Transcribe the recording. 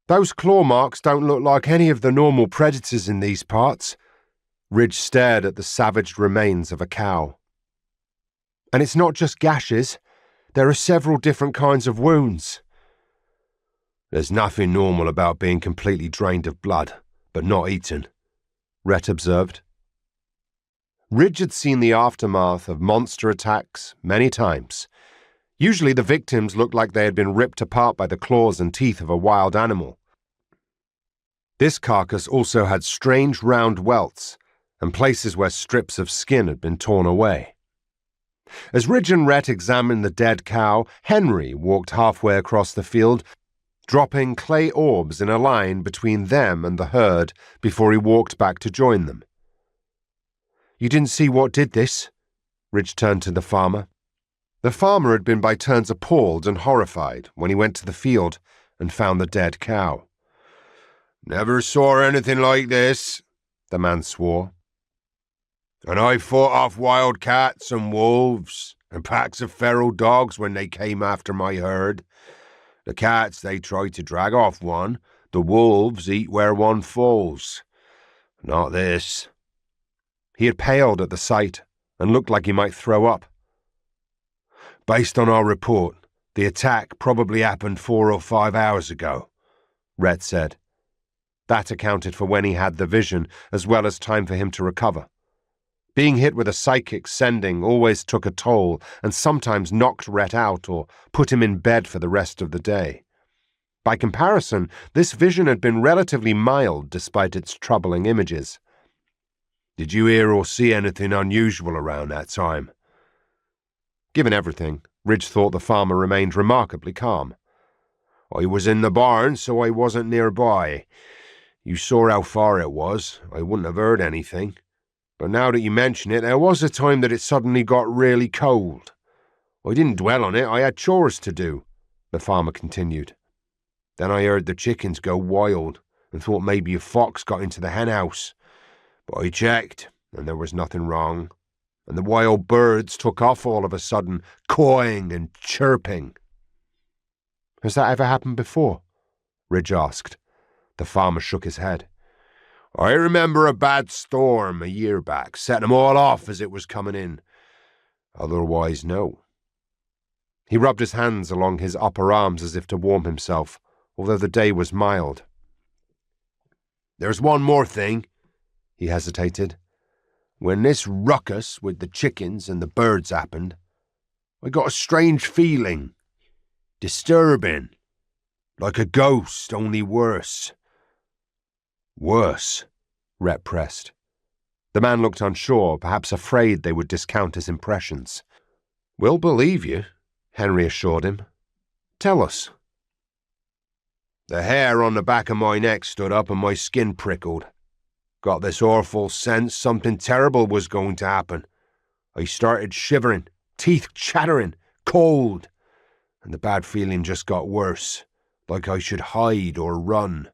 Those claw marks don't look like any of the normal predators in these parts. Ridge stared at the savaged remains of a cow. And it's not just gashes. There are several different kinds of wounds. There's nothing normal about being completely drained of blood, but not eaten, Rett observed. Ridge had seen the aftermath of monster attacks many times. Usually the victims looked like they had been ripped apart by the claws and teeth of a wild animal. This carcass also had strange round welts and places where strips of skin had been torn away. As Ridge and Rett examined the dead cow, Henry walked halfway across the field, dropping clay orbs in a line between them and the herd before he walked back to join them. You didn't see what did this? Ridge turned to the farmer. The farmer had been by turns appalled and horrified when he went to the field and found the dead cow. Never saw anything like this, the man swore. And I fought off wild cats and wolves and packs of feral dogs when they came after my herd. The cats, they tried to drag off one. The wolves eat where one falls. Not this. He had paled at the sight and looked like he might throw up. Based on our report, the attack probably happened 4 or 5 hours ago, Rett said. That accounted for when he had the vision, as well as time for him to recover. Being hit with a psychic sending always took a toll and sometimes knocked Rett out or put him in bed for the rest of the day. By comparison, this vision had been relatively mild despite its troubling images. Did you hear or see anything unusual around that time? Given everything, Ridge thought the farmer remained remarkably calm. I was in the barn, so I wasn't nearby. You saw how far it was. I wouldn't have heard anything. But now that you mention it, there was a time that it suddenly got really cold. I didn't dwell on it. I had chores to do, the farmer continued. Then I heard the chickens go wild and thought maybe a fox got into the henhouse. But I checked, and there was nothing wrong, and the wild birds took off all of a sudden, cawing and chirping. Has that ever happened before? Ridge asked. The farmer shook his head. I remember a bad storm a year back, setting them all off as it was coming in. Otherwise, no. He rubbed his hands along his upper arms as if to warm himself, although the day was mild. There's one more thing. He hesitated. When this ruckus with the chickens and the birds happened, I got a strange feeling. Disturbing. Like a ghost, only worse. Worse? Rett pressed. The man looked unsure, perhaps afraid they would discount his impressions. We'll believe you, Henry assured him. Tell us. The hair on the back of my neck stood up and my skin prickled. Got this awful sense something terrible was going to happen. I started shivering, teeth chattering, cold, and the bad feeling just got worse, like I should hide or run.